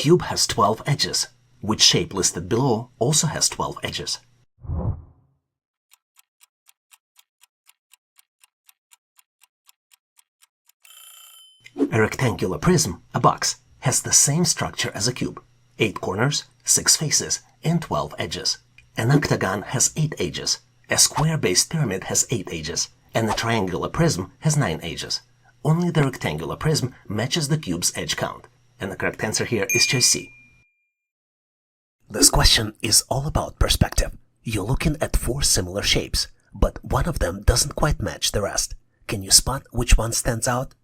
cube has 12 edges. Which shape listed below also has 12 edges? A rectangular prism, a box, has the same structure as a cube: 8 corners, 6 faces, and 12 edges. An octagon has 8 edges, a square-based pyramid has 8 edges, and a triangular prism has 9 edges. Only the rectangular prism matches the cube's edge count, and the correct answer here is choice C. This question is all about perspective. You're looking at 4 similar shapes, but one of them doesn't quite match the rest. Can you spot which one stands out?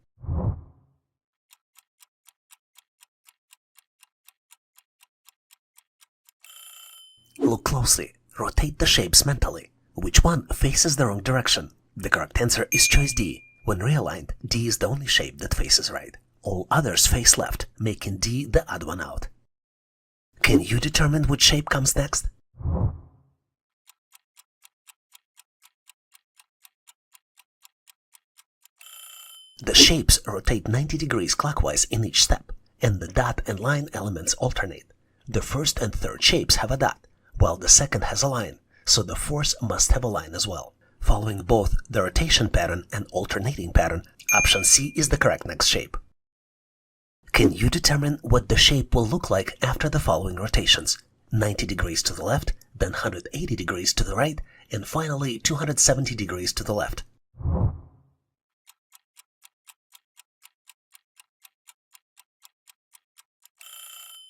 Look closely. Rotate the shapes mentally. Which one faces the wrong direction? The correct answer is choice D. When realigned, D is the only shape that faces right. All others face left, making D the odd one out. Can you determine which shape comes next? The shapes rotate 90 degrees clockwise in each step, and the dot and line elements alternate. The first and third shapes have a dot, while the second has a line, so the fourth must have a line as well. Following both the rotation pattern and alternating pattern, option C is the correct next shape. Can you determine what the shape will look like after the following rotations? 90 degrees to the left, then 180 degrees to the right, and finally 270 degrees to the left.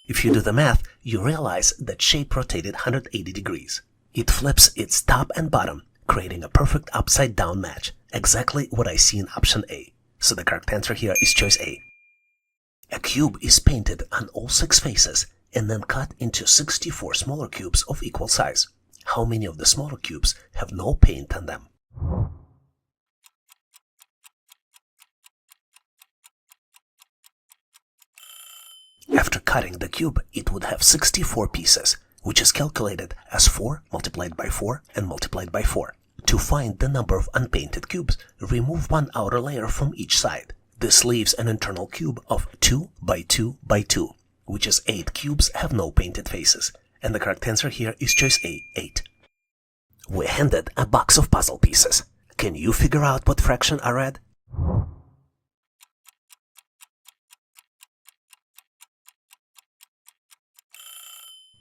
If you do the math, you realize that shape rotated 180 degrees. It flips its top and bottom, creating a perfect upside-down match, exactly what I see in option A. So the correct answer here is choice A. A cube is painted on all 6 faces and then cut into 64 smaller cubes of equal size. How many of the smaller cubes have no paint on them? After cutting the cube, it would have 64 pieces, which is calculated as 4 multiplied by 4 and multiplied by 4. To find the number of unpainted cubes, remove one outer layer from each side. This leaves an internal cube of 2 by 2 by 2, which is 8 cubes have no painted faces. And the correct answer here is choice A, 8. We're handed a box of puzzle pieces. Can you figure out what fraction are read?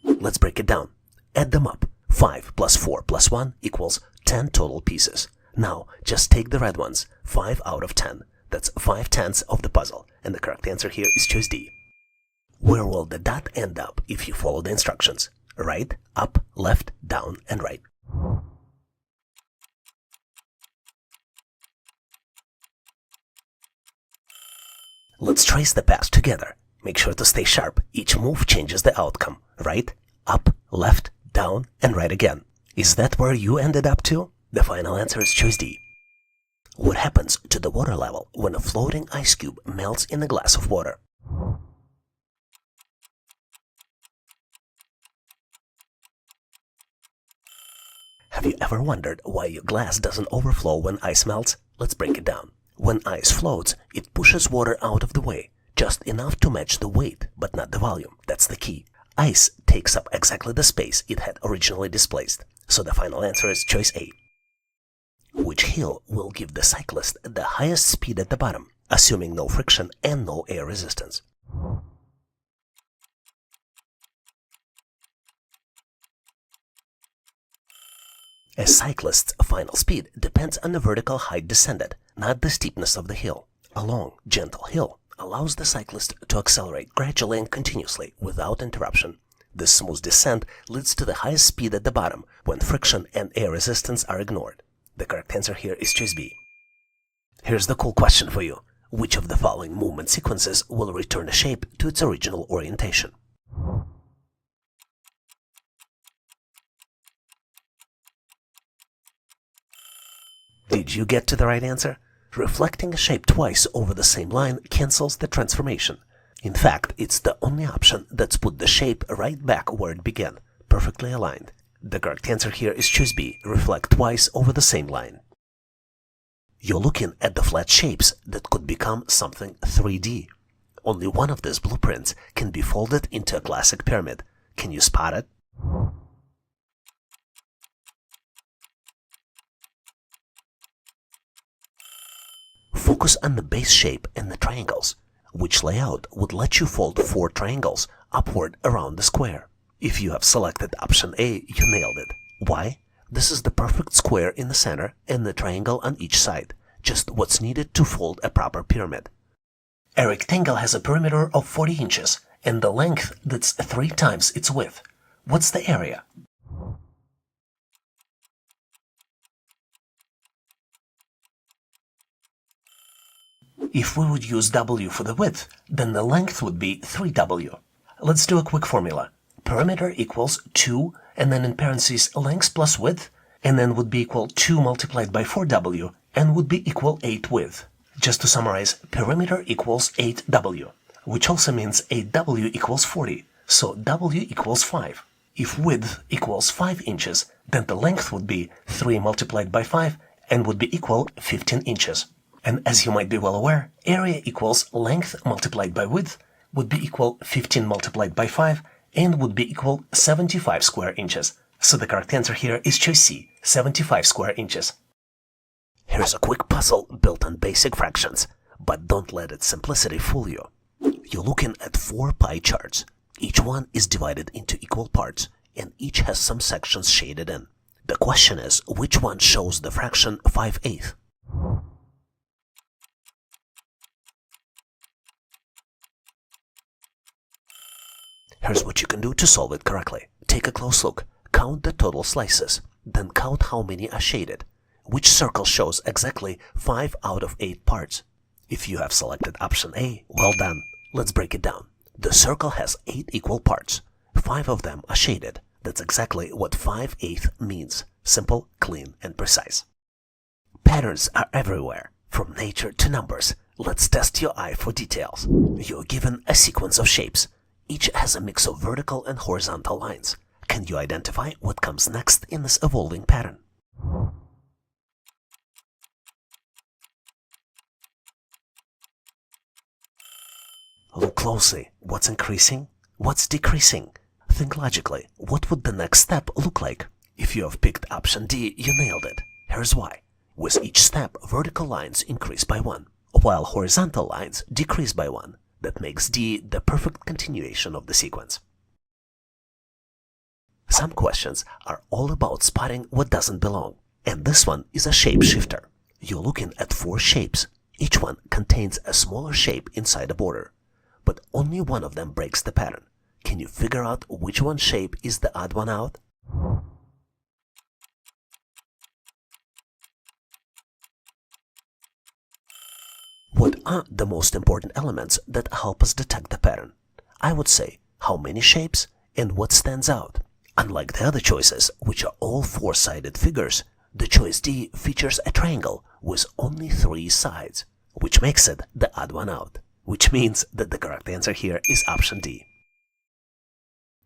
Let's break it down. Add them up. 5 plus 4 plus 1 equals 10 total pieces. Now, just take the red ones. 5 out of 10. That's 5/10 of the puzzle. And the correct answer here is choice D. Where will the dot end up if you follow the instructions? Right, up, left, down, and right. Let's trace the path together. Make sure to stay sharp. Each move changes the outcome. Right, up, left, down, and right again. Is that where you ended up to? The final answer is choice D. What happens to the water level when a floating ice cube melts in a glass of water? Have you ever wondered why your glass doesn't overflow when ice melts? Let's break it down. When ice floats, it pushes water out of the way, just enough to match the weight, but not the volume. That's the key. Ice takes up exactly the space it had originally displaced. So the final answer is choice A. Which hill will give the cyclist the highest speed at the bottom, assuming no friction and no air resistance? A cyclist's final speed depends on the vertical height descended, not the steepness of the hill. A long, gentle hill allows the cyclist to accelerate gradually and continuously without interruption. This smooth descent leads to the highest speed at the bottom when friction and air resistance are ignored. The correct answer here is choice B. Here's the cool question for you. Which of the following movement sequences will return a shape to its original orientation? Did you get to the right answer? Reflecting a shape twice over the same line cancels the transformation. In fact, it's the only option that's put the shape right back where it began, perfectly aligned. The correct answer here is choice B, reflect twice over the same line. You're looking at the flat shapes that could become something 3D. Only one of these blueprints can be folded into a classic pyramid. Can you spot it? Focus on the base shape and the triangles. Which layout would let you fold 4 triangles upward around the square? If you have selected option A, you nailed it. Why? This is the perfect square in the center and the triangle on each side. Just what's needed to fold a proper pyramid. A rectangle has a perimeter of 40 inches and the length that's 3 times its width. What's the area? If we would use W for the width, then the length would be 3W. Let's do a quick formula. Perimeter equals 2, and then in parentheses length plus width, and then would be equal 2 multiplied by 4W, and would be equal 8 width. Just to summarize, perimeter equals 8W, which also means 8W equals 40, so W equals 5. If width equals 5 inches, then the length would be 3 multiplied by 5, and would be equal 15 inches. And as you might be well aware, area equals length multiplied by width would be equal 15 multiplied by 5 and would be equal 75 square inches. So the correct answer here is choice C, 75 square inches. Here's a quick puzzle built on basic fractions, but don't let its simplicity fool you. You're looking at 4 pie charts. Each one is divided into equal parts, and each has some sections shaded in. The question is, which one shows the fraction 5/8? Here's what you can do to solve it correctly. Take a close look. Count the total slices. Then count how many are shaded. Which circle shows exactly 5 out of 8 parts? If you have selected option A, well done. Let's break it down. The circle has 8 equal parts. 5 of them are shaded. That's exactly what 5/8 means. Simple, clean, and precise. Patterns are everywhere, from nature to numbers. Let's test your eye for details. You're given a sequence of shapes. Each has a mix of vertical and horizontal lines. Can you identify what comes next in this evolving pattern? Look closely. What's increasing? What's decreasing? Think logically. What would the next step look like? If you have picked option D, you nailed it. Here's why. With each step, vertical lines increase by 1, while horizontal lines decrease by 1. That makes D the perfect continuation of the sequence. Some questions are all about spotting what doesn't belong, and this one is a shapeshifter. You're looking at 4 shapes. Each one contains a smaller shape inside a border, but only one of them breaks the pattern. Can you figure out which one shape is the odd one out? What are the most important elements that help us detect the pattern? I would say how many shapes and what stands out. Unlike the other choices, which are all 4-sided figures, the choice D features a triangle with only 3 sides, which makes it the odd one out, which means that the correct answer here is option D.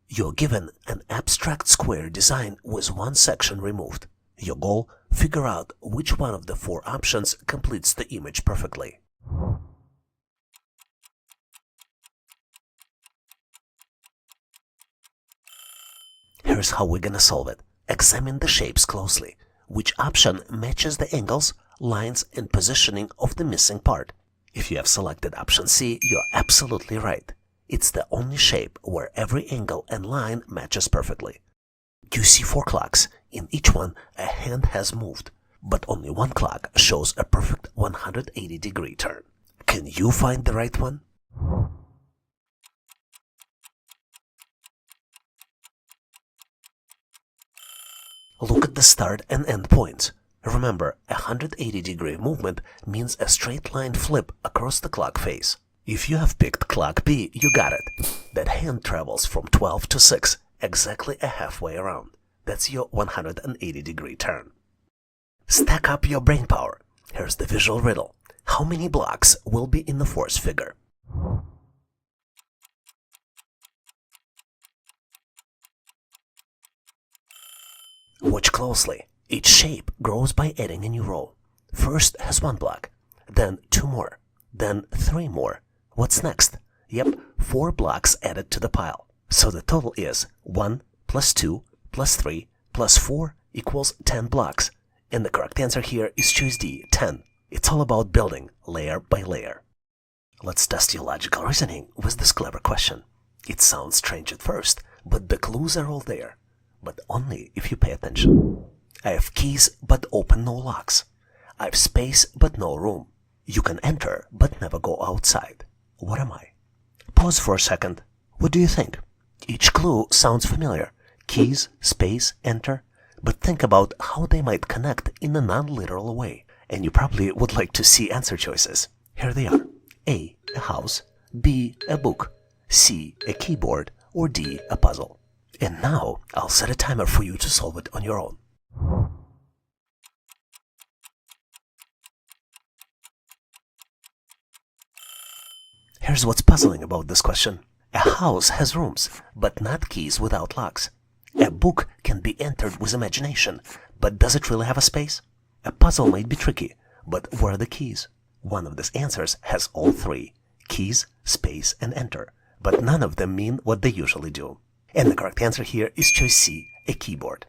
You're given an abstract square design with 1 section removed. Your goal, figure out which one of the 4 options completes the image perfectly. Here's how we're gonna solve it. Examine the shapes closely. Which option matches the angles, lines, and positioning of the missing part? If you have selected option C, you're absolutely right. It's the only shape where every angle and line matches perfectly. You see 4 clocks. In each one, a hand has moved, but only one clock shows a perfect 180-degree turn. Can you find the right one? Look at the start and end points. Remember, a 180-degree movement means a straight line flip across the clock face. If you have picked clock B, you got it. That hand travels from 12 to 6, exactly a halfway around. That's your 180-degree turn. Stack up your brain power. Here's the visual riddle. How many blocks will be in the fourth figure? Watch closely. Each shape grows by adding a new row. First has 1 block, then 2 more, then 3 more. What's next? Yep, 4 blocks added to the pile. So the total is 1 plus 2 plus 3 plus 4 equals 10 blocks. And the correct answer here is choice D, 10. It's all about building layer by layer. Let's test your logical reasoning with this clever question. It sounds strange at first, but the clues are all there. But only if you pay attention. I have keys but open no locks. I have space but no room. You can enter but never go outside. What am I? Pause for a second. What do you think? Each clue sounds familiar. Keys, space, enter. But think about how they might connect in a non-literal way. And you probably would like to see answer choices. Here they are. A house. B, a book. C, a keyboard. Or D, a puzzle. And now I'll set a timer for you to solve it on your own. Here's what's puzzling about this question. A house has rooms, but not keys without locks. A book can be entered with imagination, but does it really have a space? A puzzle might be tricky, but where are the keys? One of these answers has all three: keys, space, and enter, but none of them mean what they usually do. And the correct answer here is choice C, a keyboard.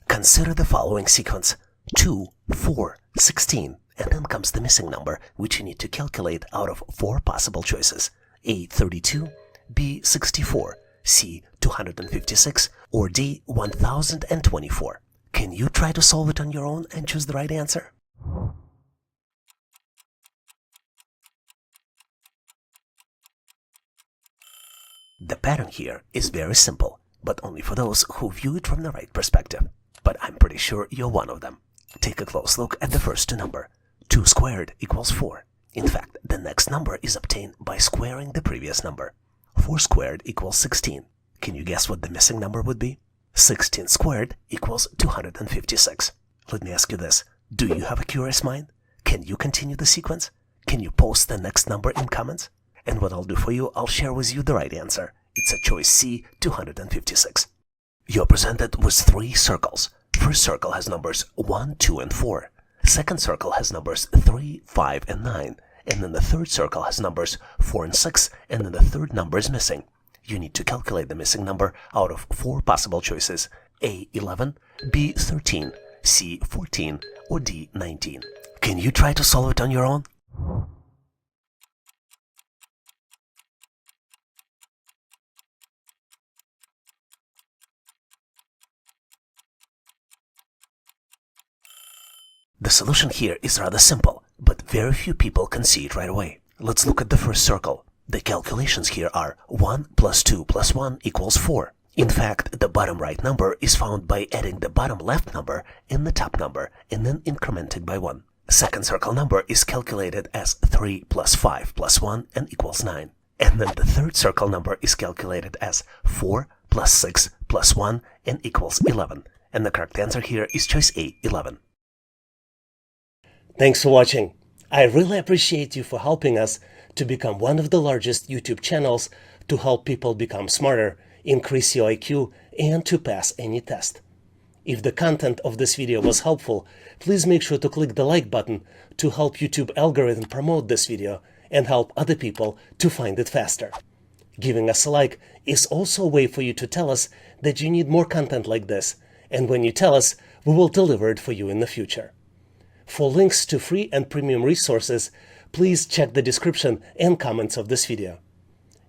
Consider the following sequence: 2, 4, 16, and then comes the missing number, which you need to calculate out of 4 possible choices: A, 32, B, 64, C, 256, or D, 1024. Can you try to solve it on your own and choose the right answer? The pattern here is very simple, but only for those who view it from the right perspective. But I'm pretty sure you're one of them. Take a close look at the first 2 numbers. 2 squared equals 4. In fact, the next number is obtained by squaring the previous number. 4 squared equals 16. Can you guess what the missing number would be? 16 squared equals 256. Let me ask you this. Do you have a curious mind? Can you continue the sequence? Can you post the next number in comments? And what I'll do for you, I'll share with you the right answer. It's a choice C, 256. You're presented with 3 circles. First circle has numbers 1, 2, and 4. Second circle has numbers 3, 5, and 9. And then the third circle has numbers 4 and 6, and then the third number is missing. You need to calculate the missing number out of 4 possible choices: A, 11, B, 13, C, 14, or D, 19. Can you try to solve it on your own? The solution here is rather simple, but very few people can see it right away. Let's look at the first circle. The calculations here are 1 plus 2 plus 1 equals 4. In fact, the bottom right number is found by adding the bottom left number and the top number, and then incrementing by 1. Second circle number is calculated as 3 plus 5 plus 1 and equals 9. And then the third circle number is calculated as 4 plus 6 plus 1 and equals 11. And the correct answer here is choice A, 11. Thanks for watching. I really appreciate you for helping us to become one of the largest YouTube channels to help people become smarter, increase your IQ, and to pass any test. If the content of this video was helpful, please make sure to click the like button to help YouTube algorithm promote this video and help other people to find it faster. Giving us a like is also a way for you to tell us that you need more content like this, and when you tell us, we will deliver it for you in the future. For links to free and premium resources, please check the description and comments of this video.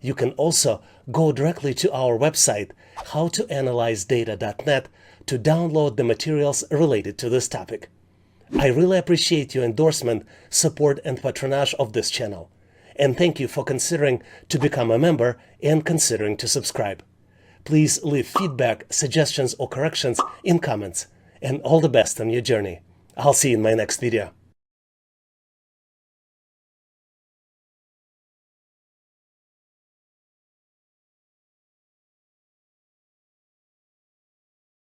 You can also go directly to our website, howtoanalyzedata.net, to download the materials related to this topic. I really appreciate your endorsement, support, and patronage of this channel. And thank you for considering to become a member and considering to subscribe. Please leave feedback, suggestions, or corrections in comments. And all the best on your journey. I'll see you in my next video.